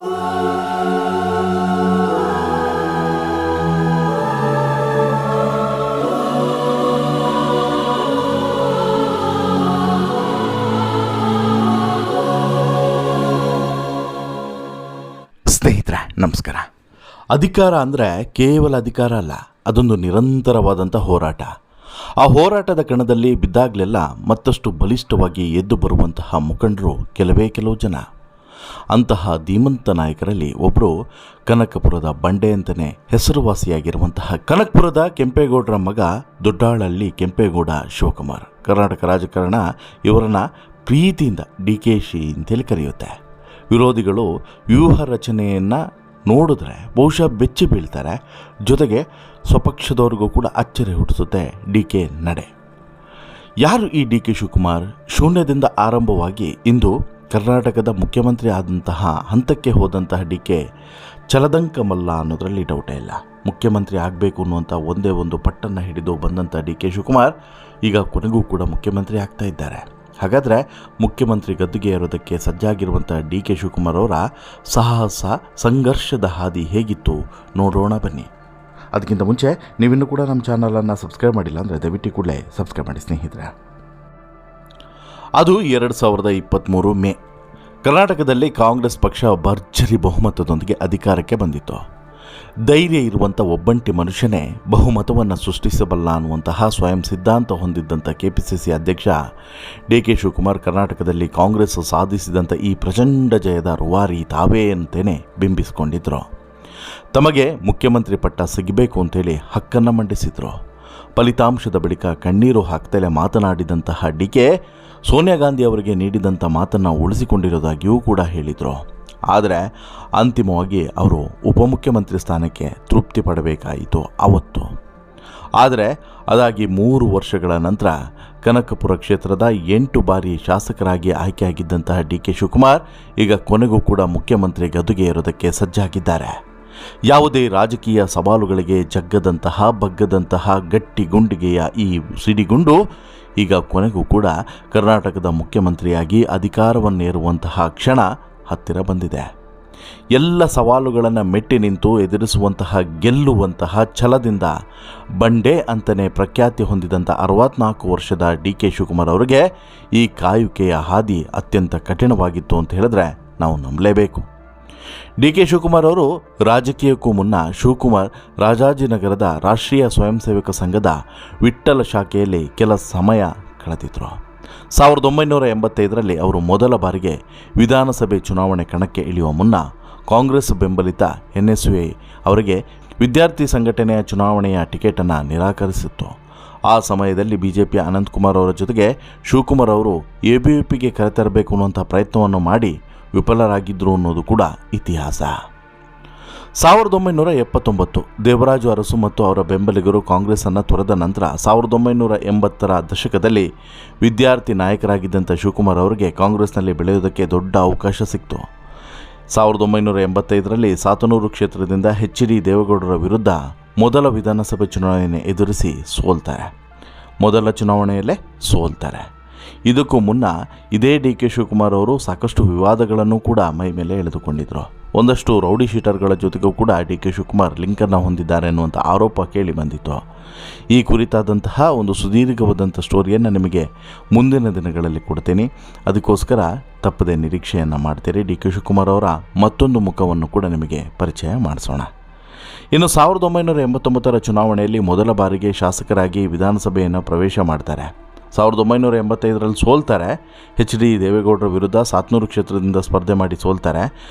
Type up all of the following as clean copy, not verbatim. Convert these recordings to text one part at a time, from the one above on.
ಸ್ನೇಹಿತರೆ ನಮಸ್ಕಾರ. ಅಧಿಕಾರ ಅಂದರೆ ಕೇವಲ ಅಧಿಕಾರ ಅಲ್ಲ, ಅದೊಂದು ನಿರಂತರವಾದಂಥ ಹೋರಾಟ. ಆ ಹೋರಾಟದ ಕಣದಲ್ಲಿ ಬಿದ್ದಾಗಲೆಲ್ಲ ಮತ್ತಷ್ಟು ಬಲಿಷ್ಠವಾಗಿ ಎದ್ದು ಬರುವಂತಹ ಮುಖಂಡರು ಕೆಲವು ಜನ. ಅಂತಹ ಧೀಮಂತ ನಾಯಕರಲ್ಲಿ ಒಬ್ಬರು ಕನಕಪುರದ ಬಂಡೆ ಅಂತಲೇ ಹೆಸರುವಾಸಿಯಾಗಿರುವಂತಹ ಕನಕಪುರದ ಕೆಂಪೇಗೌಡರ ಮಗ ದೊಡ್ಡಾಳಹಳ್ಳಿ ಕೆಂಪೇಗೌಡ ಶಿವಕುಮಾರ್. ಕರ್ನಾಟಕ ರಾಜಕಾರಣ ಇವರನ್ನು ಪ್ರೀತಿಯಿಂದ DKಶ ಅಂತೇಳಿ ಕರೆಯುತ್ತೆ. ವಿರೋಧಿಗಳು ವ್ಯೂಹ ರಚನೆಯನ್ನು ನೋಡಿದ್ರೆ ಬಹುಶಃ ಬೆಚ್ಚಿ ಬೀಳ್ತಾರೆ. ಜೊತೆಗೆ ಸ್ವಪಕ್ಷದವ್ರಿಗೂ ಕೂಡ ಅಚ್ಚರಿ ಹುಟ್ಟಿಸುತ್ತೆ DK ನಡೆ. ಯಾರು ಈ DK ಶಿವಕುಮಾರ್? ಶೂನ್ಯದಿಂದ ಆರಂಭವಾಗಿ ಇಂದು ಕರ್ನಾಟಕದ ಮುಖ್ಯಮಂತ್ರಿ ಆದಂತಹ ಹಂತಕ್ಕೆ ಹೋದಂತಹ DK ಛಲದಂಕಮಲ್ಲ ಅನ್ನೋದರಲ್ಲಿ ಡೌಟೇ ಇಲ್ಲ. ಮುಖ್ಯಮಂತ್ರಿ ಆಗಬೇಕು ಅನ್ನುವಂಥ ಒಂದೇ ಒಂದು ಪಟ್ಟನ್ನು ಹಿಡಿದು ಬಂದಂಥ DK ಶಿವಕುಮಾರ್ ಈಗ ಕೊನೆಗೂ ಕೂಡ ಮುಖ್ಯಮಂತ್ರಿ ಆಗ್ತಾ ಇದ್ದಾರೆ. ಹಾಗಾದರೆ ಮುಖ್ಯಮಂತ್ರಿ ಗದ್ದುಗೆ ಏರೋದಕ್ಕೆ ಸಜ್ಜಾಗಿರುವಂಥ DK ಶಿವಕುಮಾರ್ ಅವರ ಸಾಹಸ ಸಂಘರ್ಷದ ಹಾದಿ ಹೇಗಿತ್ತು ನೋಡೋಣ ಬನ್ನಿ. ಅದಕ್ಕಿಂತ ಮುಂಚೆ ನೀವಿನ್ನೂ ಕೂಡ ನಮ್ಮ ಚಾನಲನ್ನು ಸಬ್ಸ್ಕ್ರೈಬ್ ಮಾಡಿಲ್ಲ ಅಂದರೆ ದಯವಿಟ್ಟು ಕೂಡಲೇ ಸಬ್ಸ್ಕ್ರೈಬ್ ಮಾಡಿ ಸ್ನೇಹಿತರೆ. ಅದು 2023 ಮೇ. ಕರ್ನಾಟಕದಲ್ಲಿ ಕಾಂಗ್ರೆಸ್ ಪಕ್ಷ ಭರ್ಜರಿ ಬಹುಮತದೊಂದಿಗೆ ಅಧಿಕಾರಕ್ಕೆ ಬಂದಿತ್ತು. ಧೈರ್ಯ ಇರುವಂಥ ಒಬ್ಬಂಟಿ ಮನುಷ್ಯನೇ ಬಹುಮತವನ್ನು ಸೃಷ್ಟಿಸಬಲ್ಲ ಅನ್ನುವಂತಹ ಸ್ವಯಂ ಸಿದ್ಧಾಂತ ಹೊಂದಿದ್ದಂಥ KPCC ಅಧ್ಯಕ್ಷ DK ಶಿವಕುಮಾರ್ ಕರ್ನಾಟಕದಲ್ಲಿ ಕಾಂಗ್ರೆಸ್ ಸಾಧಿಸಿದಂಥ ಈ ಪ್ರಚಂಡ ಜಯದ ರೂವಾರಿ ತಾವೇ ಅಂತೇನೆ ಬಿಂಬಿಸಿಕೊಂಡಿದ್ರು. ತಮಗೆ ಮುಖ್ಯಮಂತ್ರಿ ಪಟ್ಟ ಸಿಗಬೇಕು ಅಂತೇಳಿ ಹಕ್ಕನ್ನು ಮಂಡಿಸಿದ್ರು. ಫಲಿತಾಂಶದ ಬಳಿಕ ಕಣ್ಣೀರು ಹಾಕ್ತಲೇ ಮಾತನಾಡಿದಂತಹ DK ಸೋನಿಯಾ ಗಾಂಧಿ ಅವರಿಗೆ ನೀಡಿದಂಥ ಮಾತನ್ನು ಉಳಿಸಿಕೊಂಡಿರೋದಾಗಿಯೂ ಕೂಡ ಹೇಳಿದರು. ಆದರೆ ಅಂತಿಮವಾಗಿ ಅವರು ಉಪಮುಖ್ಯಮಂತ್ರಿ ಸ್ಥಾನಕ್ಕೆ ತೃಪ್ತಿ ಪಡಬೇಕಾಯಿತು ಅವತ್ತು. ಆದರೆ ಅದಾಗಿ 3 ವರ್ಷಗಳ ನಂತರ ಕನಕಪುರ ಕ್ಷೇತ್ರದ 8 ಬಾರಿ ಶಾಸಕರಾಗಿ ಆಯ್ಕೆಯಾಗಿದ್ದಂತಹ DK ಶಿವಕುಮಾರ್ ಈಗ ಕೊನೆಗೂ ಕೂಡ ಮುಖ್ಯಮಂತ್ರಿ ಗದ್ದುಗೆ ಏರೋದಕ್ಕೆ ಸಜ್ಜಾಗಿದ್ದಾರೆ. ಯಾವುದೇ ರಾಜಕೀಯ ಸವಾಲುಗಳಿಗೆ ಬಗ್ಗದಂತಹ ಗಟ್ಟಿ ಗುಂಡಿಗೆಯ ಈ ಸಿಡಿಗುಂಡು ಈಗ ಕೊನೆಗೂ ಕೂಡ ಕರ್ನಾಟಕದ ಮುಖ್ಯಮಂತ್ರಿಯಾಗಿ ಅಧಿಕಾರವನ್ನೇರುವಂತಹ ಕ್ಷಣ ಹತ್ತಿರ ಬಂದಿದೆ. ಎಲ್ಲ ಸವಾಲುಗಳನ್ನು ಮೆಟ್ಟಿ ನಿಂತು ಎದುರಿಸುವಂತಹ ಗೆಲ್ಲುವಂತಹ ಛಲದಿಂದ ಬಂಡೆ ಅಂತಲೇ ಪ್ರಖ್ಯಾತಿ ಹೊಂದಿದಂಥ 64 ವರ್ಷದ DK ಶಿವಕುಮಾರ್ ಅವರಿಗೆ ಈ ಕಾಯುವಿಕೆಯ ಹಾದಿ ಅತ್ಯಂತ ಕಠಿಣವಾಗಿತ್ತು ಅಂತ ಹೇಳಿದ್ರೆ ನಾವು ನಂಬಲೇಬೇಕು. DK ಶಿವಕುಮಾರ್ ಅವರು ರಾಜಕೀಯಕ್ಕೂ ಮುನ್ನ ಶಿವಕುಮಾರ್ ರಾಜಾಜಿನಗರದ ರಾಷ್ಟ್ರೀಯ ಸ್ವಯಂ ಸೇವಕ ಸಂಘದ ವಿಠ್ಠಲ ಶಾಖೆಯಲ್ಲಿ ಕೆಲ ಸಮಯ ಕಳೆದಿದ್ರು. 1985ರಲ್ಲಿ ಅವರು ಮೊದಲ ಬಾರಿಗೆ ವಿಧಾನಸಭೆ ಚುನಾವಣೆ ಕಣಕ್ಕೆ ಇಳಿಯುವ ಮುನ್ನ ಕಾಂಗ್ರೆಸ್ ಬೆಂಬಲಿತ NSUA ಅವರಿಗೆ ವಿದ್ಯಾರ್ಥಿ ಸಂಘಟನೆಯ ಚುನಾವಣೆಯ ಟಿಕೆಟನ್ನು ನಿರಾಕರಿಸಿತ್ತು. ಆ ಸಮಯದಲ್ಲಿ BJPಯ ಅನಂತಕುಮಾರ್ ಅವರ ಜೊತೆಗೆ ಶಿವಕುಮಾರ್ ಅವರು ABVPಗೆ ಕರೆತರಬೇಕು ಅನ್ನುವಂಥ ಪ್ರಯತ್ನವನ್ನು ಮಾಡಿ ವಿಫಲರಾಗಿದ್ದರು ಅನ್ನೋದು ಕೂಡ ಇತಿಹಾಸ. 1979 ದೇವರಾಜು ಅರಸು ಮತ್ತು ಅವರ ಬೆಂಬಲಿಗರು ಕಾಂಗ್ರೆಸ್ಸನ್ನು ತೊರೆದ ನಂತರ 1980ರ ದಶಕದಲ್ಲಿ ವಿದ್ಯಾರ್ಥಿ ನಾಯಕರಾಗಿದ್ದಂಥ ಶಿವಕುಮಾರ್ ಅವರಿಗೆ ಕಾಂಗ್ರೆಸ್ನಲ್ಲಿ ಬೆಳೆಯುವುದಕ್ಕೆ ದೊಡ್ಡ ಅವಕಾಶ ಸಿಕ್ತು. 1985ರಲ್ಲಿ ಸಾತನೂರು ಕ್ಷೇತ್ರದಿಂದ HD ದೇವೇಗೌಡರ ವಿರುದ್ಧ ಮೊದಲ ವಿಧಾನಸಭೆ ಚುನಾವಣೆ ಎದುರಿಸಿ ಸೋಲ್ತಾರೆ. ಮೊದಲ ಚುನಾವಣೆಯಲ್ಲೇ ಸೋಲ್ತಾರೆ. ಇದಕ್ಕೂ ಮುನ್ನ ಇದೇ DK ಶಿವಕುಮಾರ್ ಅವರು ಸಾಕಷ್ಟು ವಿವಾದಗಳನ್ನು ಕೂಡ ಮೈ ಮೇಲೆ ಎಳೆದುಕೊಂಡಿದ್ದರು. ಒಂದಷ್ಟು ರೌಡಿ ಶೀಟರ್ಗಳ ಜೊತೆಗೂ ಕೂಡ DK ಶಿವಕುಮಾರ್ ಲಿಂಕನ್ನು ಹೊಂದಿದ್ದಾರೆ ಅನ್ನುವಂಥ ಆರೋಪ ಕೇಳಿ ಬಂದಿತ್ತು. ಈ ಕುರಿತಾದಂತಹ ಒಂದು ಸುದೀರ್ಘವಾದಂಥ ಸ್ಟೋರಿಯನ್ನು ನಿಮಗೆ ಮುಂದಿನ ದಿನಗಳಲ್ಲಿ ಕೊಡ್ತೀನಿ. ಅದಕ್ಕೋಸ್ಕರ ತಪ್ಪದೆ ನಿರೀಕ್ಷೆಯನ್ನು ಮಾಡ್ತೀರಿ. DK ಶಿವಕುಮಾರ್ ಅವರ ಮತ್ತೊಂದು ಮುಖವನ್ನು ಕೂಡ ನಿಮಗೆ ಪರಿಚಯ ಮಾಡಿಸೋಣ. ಇನ್ನು 1989ರ ಚುನಾವಣೆಯಲ್ಲಿ ಮೊದಲ ಬಾರಿಗೆ ಶಾಸಕರಾಗಿ ವಿಧಾನಸಭೆಯನ್ನು ಪ್ರವೇಶ ಮಾಡ್ತಾರೆ. 1985ರಲ್ಲಿ ಸೋಲ್ತಾರೆ. HD ದೇವೇಗೌಡರ ವಿರುದ್ಧ ಸಾತನೂರು ಕ್ಷೇತ್ರದಿಂದ ಸ್ಪರ್ಧೆ ಮಾಡಿ ಸೋಲ್ತಾರೆ.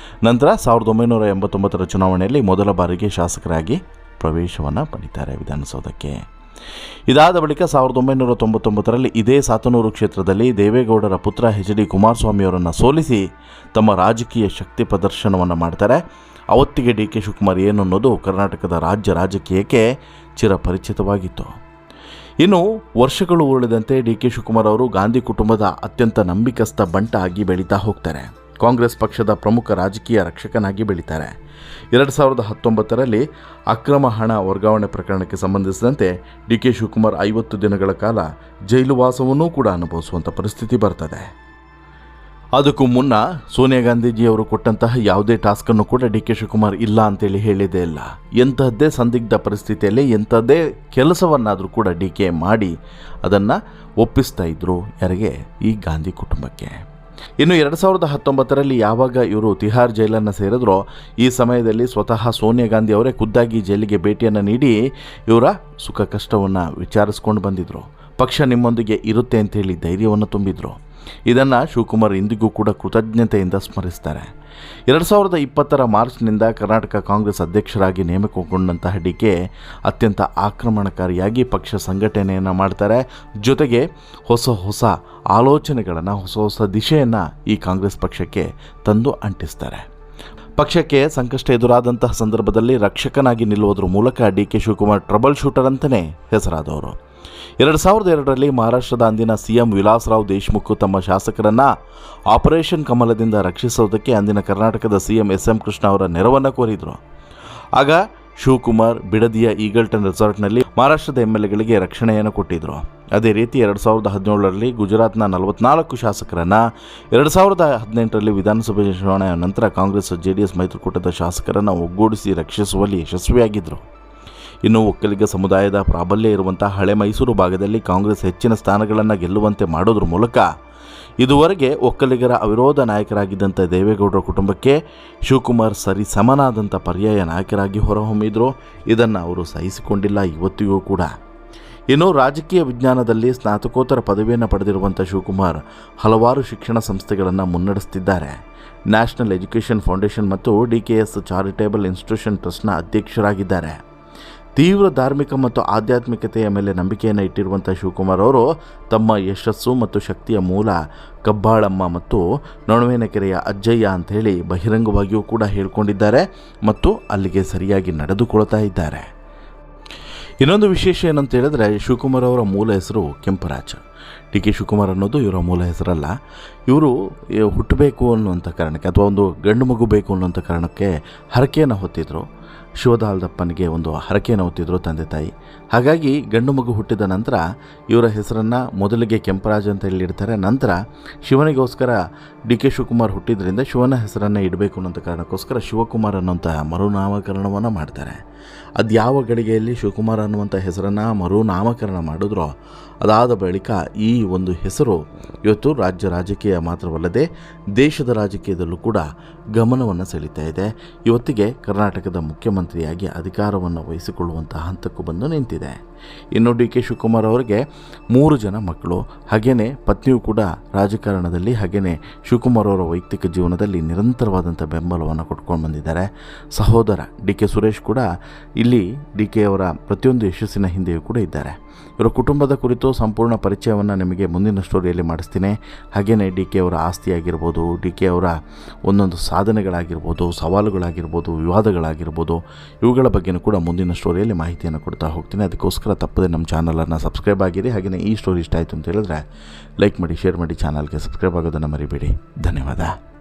ನಂತರ 1989ರ ಚುನಾವಣೆಯಲ್ಲಿ ಮೊದಲ ಬಾರಿಗೆ ಶಾಸಕರಾಗಿ ಪ್ರವೇಶವನ್ನು ಪಡೀತಾರೆ ವಿಧಾನಸೌಧಕ್ಕೆ. ಇದಾದ ಬಳಿಕ 1999ರಲ್ಲಿ ಇದೇ ಸಾತನೂರು ಕ್ಷೇತ್ರದಲ್ಲಿ ದೇವೇಗೌಡರ ಪುತ್ರ HD ಕುಮಾರಸ್ವಾಮಿಯವರನ್ನು ಸೋಲಿಸಿ ತಮ್ಮ ರಾಜಕೀಯ ಶಕ್ತಿ ಪ್ರದರ್ಶನವನ್ನು ಮಾಡ್ತಾರೆ. ಅವತ್ತಿಗೆ DK ಶಿವಕುಮಾರ್ ಏನು ಅನ್ನೋದು ಕರ್ನಾಟಕದ ರಾಜ್ಯ ರಾಜಕೀಯಕ್ಕೆ ಚಿರಪರಿಚಿತವಾಗಿತ್ತು. ಇನ್ನು ವರ್ಷಗಳು ಉರುಳಿದಂತೆ DK ಶಿವಕುಮಾರ್ ಅವರು ಗಾಂಧಿ ಕುಟುಂಬದ ಅತ್ಯಂತ ನಂಬಿಕಸ್ಥ ಬಂಟ ಆಗಿ ಬೆಳೀತಾ ಹೋಗ್ತಾರೆ. ಕಾಂಗ್ರೆಸ್ ಪಕ್ಷದ ಪ್ರಮುಖ ರಾಜಕೀಯ ರಕ್ಷಕನಾಗಿ ಬೆಳೀತಾರೆ. 2019ರಲ್ಲಿ ಅಕ್ರಮ ಹಣ ವರ್ಗಾವಣೆ ಪ್ರಕರಣಕ್ಕೆ ಸಂಬಂಧಿಸಿದಂತೆ DK ಶಿವಕುಮಾರ್ 50 ದಿನಗಳ ಕಾಲ ಜೈಲು ವಾಸವನ್ನೂ ಕೂಡ ಅನುಭವಿಸುವಂಥ ಪರಿಸ್ಥಿತಿ ಬರ್ತದೆ. ಅದಕ್ಕೂ ಮುನ್ನ ಸೋನಿಯಾ ಗಾಂಧೀಜಿಯವರು ಕೊಟ್ಟಂತಹ ಯಾವುದೇ ಟಾಸ್ಕನ್ನು ಕೂಡ ಡಿ ಕೆ ಶಿವಕುಮಾರ್ ಇಲ್ಲ ಅಂತೇಳಿ ಹೇಳಿದೇ ಇಲ್ಲ. ಎಂಥದ್ದೇ ಸಂದಿಗ್ಧ ಪರಿಸ್ಥಿತಿಯಲ್ಲಿ ಎಂಥದ್ದೇ ಕೆಲಸವನ್ನಾದರೂ ಕೂಡ ಡಿ ಕೆ ಮಾಡಿ ಅದನ್ನು ಒಪ್ಪಿಸ್ತಾ ಇದ್ದರು ಯಾರಿಗೆ? ಈ ಗಾಂಧಿ ಕುಟುಂಬಕ್ಕೆ. ಇನ್ನು 2019ರಲ್ಲಿ ಯಾವಾಗ ಇವರು ತಿಹಾರ್ ಜೈಲನ್ನು ಸೇರಿದ್ರೋ ಈ ಸಮಯದಲ್ಲಿ ಸ್ವತಃ ಸೋನಿಯಾ ಗಾಂಧಿ ಅವರೇ ಖುದ್ದಾಗಿ ಜೈಲಿಗೆ ಭೇಟಿಯನ್ನು ನೀಡಿ ಇವರ ಸುಖ ಕಷ್ಟವನ್ನು ವಿಚಾರಿಸ್ಕೊಂಡು ಬಂದಿದ್ದರು. ಪಕ್ಷ ನಿಮ್ಮೊಂದಿಗೆ ಇರುತ್ತೆ ಅಂತೇಳಿ ಧೈರ್ಯವನ್ನು ತುಂಬಿದ್ರು. ಇದನ್ನು ಶಿವಕುಮಾರ್ ಇಂದಿಗೂ ಕೂಡ ಕೃತಜ್ಞತೆಯಿಂದ ಸ್ಮರಿಸ್ತಾರೆ. 2020ರ ಮಾರ್ಚ್ನಿಂದ ಕರ್ನಾಟಕ ಕಾಂಗ್ರೆಸ್ ಅಧ್ಯಕ್ಷರಾಗಿ ನೇಮಕಗೊಂಡಂತಹ ಡಿ ಕೆ ಅತ್ಯಂತ ಆಕ್ರಮಣಕಾರಿಯಾಗಿ ಪಕ್ಷ ಸಂಘಟನೆಯನ್ನು ಮಾಡ್ತಾರೆ. ಜೊತೆಗೆ ಹೊಸ ಆಲೋಚನೆಗಳನ್ನು, ಹೊಸ ದಿಶೆಯನ್ನು ಈ ಕಾಂಗ್ರೆಸ್ ಪಕ್ಷಕ್ಕೆ ತಂದು ಅಂಟಿಸ್ತಾರೆ. ಪಕ್ಷಕ್ಕೆ ಸಂಕಷ್ಟ ಎದುರಾದಂತಹ ಸಂದರ್ಭದಲ್ಲಿ ರಕ್ಷಕನಾಗಿ ನಿಲ್ಲುವುದರ ಮೂಲಕ D K Shivakumar trouble shooter ಅಂತಲೇ ಹೆಸರಾದವರು. 2002ರಲ್ಲಿ ಮಹಾರಾಷ್ಟ್ರದ ಅಂದಿನ ಸಿಎಂ ವಿಲಾಸರಾವ್ ದೇಶ್ಮುಖ್ ತಮ್ಮ ಶಾಸಕರನ್ನು ಆಪರೇಷನ್ ಕಮಲದಿಂದ ರಕ್ಷಿಸೋದಕ್ಕೆ ಅಂದಿನ ಕರ್ನಾಟಕದ ಸಿಎಂ ಎಸ್.ಎಂ. ಕೃಷ್ಣ ಅವರ ನೆರವನ್ನು ಕೋರಿದರು. ಆಗ ಶಿವಕುಮಾರ್ ಬಿಡದಿಯ ಈಗಲ್ಟನ್ ರೆಸಾರ್ಟ್ನಲ್ಲಿ ಮಹಾರಾಷ್ಟ್ರದ MLAಗಳಿಗೆ ರಕ್ಷಣೆಯನ್ನು ಕೊಟ್ಟಿದ್ದರು. ಅದೇ ರೀತಿ 2017ರಲ್ಲಿ ಗುಜರಾತ್ನ 44 ಶಾಸಕರನ್ನು, 2018ರಲ್ಲಿ ವಿಧಾನಸಭೆ ಚುನಾವಣೆಯ ನಂತರ ಕಾಂಗ್ರೆಸ್ JDS ಮೈತ್ರಿಕೂಟದ ಶಾಸಕರನ್ನು ಒಗ್ಗೂಡಿಸಿ ರಕ್ಷಿಸುವಲ್ಲಿ ಯಶಸ್ವಿಯಾಗಿದ್ದರು. ಇನ್ನು ಒಕ್ಕಲಿಗ ಸಮುದಾಯದ ಪ್ರಾಬಲ್ಯ ಇರುವಂಥ ಹಳೆ ಮೈಸೂರು ಭಾಗದಲ್ಲಿ ಕಾಂಗ್ರೆಸ್ ಹೆಚ್ಚಿನ ಸ್ಥಾನಗಳನ್ನು ಗೆಲ್ಲುವಂತೆ ಮಾಡೋದ್ರ ಮೂಲಕ ಇದುವರೆಗೆ ಒಕ್ಕಲಿಗರ ಅವಿರೋಧ ನಾಯಕರಾಗಿದ್ದಂಥ ದೇವೇಗೌಡರ ಕುಟುಂಬಕ್ಕೆ ಶಿವಕುಮಾರ್ ಸರಿ ಸಮನಾದಂಥ ಪರ್ಯಾಯ ನಾಯಕರಾಗಿ ಹೊರಹೊಮ್ಮಿದ್ರು. ಇದನ್ನು ಅವರು ಸಹಿಸಿಕೊಂಡಿಲ್ಲ ಇವತ್ತಿಗೂ ಕೂಡ. ಇನ್ನು ರಾಜಕೀಯ ವಿಜ್ಞಾನದಲ್ಲಿ ಸ್ನಾತಕೋತ್ತರ ಪದವಿಯನ್ನು ಪಡೆದಿರುವಂಥ ಶಿವಕುಮಾರ್ ಹಲವಾರು ಶಿಕ್ಷಣ ಸಂಸ್ಥೆಗಳನ್ನು ಮುನ್ನಡೆಸುತ್ತಿದ್ದಾರೆ. ನ್ಯಾಷನಲ್ ಎಜುಕೇಷನ್ ಫೌಂಡೇಶನ್ ಮತ್ತು DKS ಚಾರಿಟೇಬಲ್ ಇನ್ಸ್ಟಿಟ್ಯೂಷನ್ ಟ್ರಸ್ಟ್ನ ಅಧ್ಯಕ್ಷರಾಗಿದ್ದಾರೆ. ತೀವ್ರ ಧಾರ್ಮಿಕ ಮತ್ತು ಆಧ್ಯಾತ್ಮಿಕತೆಯ ಮೇಲೆ ನಂಬಿಕೆಯನ್ನು ಇಟ್ಟಿರುವಂಥ ಶಿವಕುಮಾರ್ ಅವರು ತಮ್ಮ ಯಶಸ್ಸು ಮತ್ತು ಶಕ್ತಿಯ ಮೂಲ ಕಬ್ಬಾಳಮ್ಮ ಮತ್ತು ನೊಣವೇನಕೆರೆಯ ಅಜ್ಜಯ್ಯ ಅಂಥೇಳಿ ಬಹಿರಂಗವಾಗಿಯೂ ಕೂಡ ಹೇಳ್ಕೊಂಡಿದ್ದಾರೆ ಮತ್ತು ಅಲ್ಲಿಗೆ ಸರಿಯಾಗಿ ನಡೆದುಕೊಳ್ತಾ ಇದ್ದಾರೆ. ಇನ್ನೊಂದು ವಿಶೇಷ ಏನಂತ ಹೇಳಿದ್ರೆ, ಶಿವಕುಮಾರ್ ಅವರ ಮೂಲ ಹೆಸರು ಕೆಂಪರಾಜ್. ಡಿ ಕೆ ಶಿವಕುಮಾರ್ ಅನ್ನೋದು ಇವರ ಮೂಲ ಹೆಸರಲ್ಲ. ಇವರು ಹುಟ್ಟಬೇಕು ಅನ್ನುವಂಥ ಕಾರಣಕ್ಕೆ ಅಥವಾ ಒಂದು ಗಂಡು ಮಗು ಬೇಕು ಅನ್ನುವಂಥ ಕಾರಣಕ್ಕೆ ಹರಕೆಯನ್ನು ಹೊತ್ತಿದ್ರು. ಶಿವದಾಲ್ದಪ್ಪನಿಗೆ ಒಂದು ಹರಕೆಯನ್ನು ಹೊತ್ತಿದ್ರು ತಂದೆ ತಾಯಿ. ಹಾಗಾಗಿ ಗಂಡು ಮಗು ಹುಟ್ಟಿದ ನಂತರ ಇವರ ಹೆಸರನ್ನು ಮೊದಲಿಗೆ ಕೆಂಪರಾಜ್ ಅಂತ ಹೇಳಿ ಇಡ್ತಾರೆ. ನಂತರ ಶಿವನಿಗೋಸ್ಕರ ಡಿ ಕೆ ಶಿವಕುಮಾರ್ ಹುಟ್ಟಿದ್ರಿಂದ ಶಿವನ ಹೆಸರನ್ನು ಇಡಬೇಕು ಅನ್ನೋಂಥ ಕಾರಣಕ್ಕೋಸ್ಕರ ಶಿವಕುಮಾರ್ ಅನ್ನೋಂಥ ಮರುನಾಮಕರಣವನ್ನು ಮಾಡ್ತಾರೆ. ಅದು ಯಾವ ಗಳಿಗೆಯಲ್ಲಿ ಶಿವಕುಮಾರ್ ಅನ್ನುವಂಥ ಹೆಸರನ್ನು ಮರುನಾಮಕರಣ ಮಾಡಿದ್ರೋ ಅದಾದ ಬಳಿಕ ಈ ಒಂದು ಹೆಸರು ಇವತ್ತು ರಾಜ್ಯ ರಾಜಕೀಯ ಮಾತ್ರವಲ್ಲದೆ ದೇಶದ ರಾಜಕೀಯದಲ್ಲೂ ಕೂಡ ಗಮನವನ್ನು ಸೆಳೀತಾ ಇದೆ. ಇವತ್ತಿಗೆ ಕರ್ನಾಟಕದ ಮುಖ್ಯಮಂತ್ರಿಯಾಗಿ ಅಧಿಕಾರವನ್ನು ವಹಿಸಿಕೊಳ್ಳುವಂಥ ಹಂತಕ್ಕೂ ಬಂದು ನಿಂತಿದೆ. ಇನ್ನು ಡಿ ಕೆ ಶಿವಕುಮಾರ್ ಅವರಿಗೆ 3 ಜನ ಮಕ್ಕಳು, ಹಾಗೆಯೇ ಪತ್ನಿಯೂ ಕೂಡ ರಾಜಕಾರಣದಲ್ಲಿ, ಹಾಗೆಯೇ ಶಿವಕುಮಾರ್ ಅವರ ವೈಯಕ್ತಿಕ ಜೀವನದಲ್ಲಿ ನಿರಂತರವಾದಂಥ ಬೆಂಬಲವನ್ನು ಕೊಟ್ಕೊಂಡು ಬಂದಿದ್ದಾರೆ. ಸಹೋದರ ಡಿ ಕೆ ಸುರೇಶ್ ಕೂಡ ಇಲ್ಲಿ ಡಿ ಕೆ ಅವರ ಪ್ರತಿಯೊಂದು ಯಶಸ್ಸಿನ ಹಿಂದೆಯೂ ಕೂಡ ಇದ್ದಾರೆ. ಇವರ ಕುಟುಂಬದ ಕುರಿತು ಸಂಪೂರ್ಣ ಪರಿಚಯವನ್ನು ನಿಮಗೆ ಮುಂದಿನ ಸ್ಟೋರಿಯಲ್ಲಿ ಮಾಡಿಸ್ತೀನಿ. ಹಾಗೆಯೇ ಡಿ ಕೆ ಅವರ ಆಸ್ತಿಯಾಗಿರ್ಬೋದು, ಡಿ ಕೆ ಅವರ ಒಂದೊಂದು ಸಾಧನೆಗಳಾಗಿರ್ಬೋದು, ಸವಾಲುಗಳಾಗಿರ್ಬೋದು, ವಿವಾದಗಳಾಗಿರ್ಬೋದು, ಇವುಗಳ ಬಗ್ಗೆಯೂ ಕೂಡ ಮುಂದಿನ ಸ್ಟೋರಿಯಲ್ಲಿ ಮಾಹಿತಿಯನ್ನು ಕೊಡ್ತಾ ಹೋಗ್ತೀನಿ. ಅದಕ್ಕೋಸ್ಕರ ತಪ್ಪದೆ ನಮ್ಮ ಚಾನಲನ್ನು ಸಬ್ಸ್ಕ್ರೈಬ್ ಆಗಿರಿ. ಹಾಗೆಯೇ ಈ ಸ್ಟೋರಿ ಇಷ್ಟ ಆಯಿತು ಅಂತ ಹೇಳಿದ್ರೆ ಲೈಕ್ ಮಾಡಿ, ಶೇರ್ ಮಾಡಿ, ಚಾನಲ್ಗೆ ಸಬ್ಸ್ಕ್ರೈಬ್ ಆಗೋದನ್ನು ಮರಿಬೇಡಿ. ಧನ್ಯವಾದ.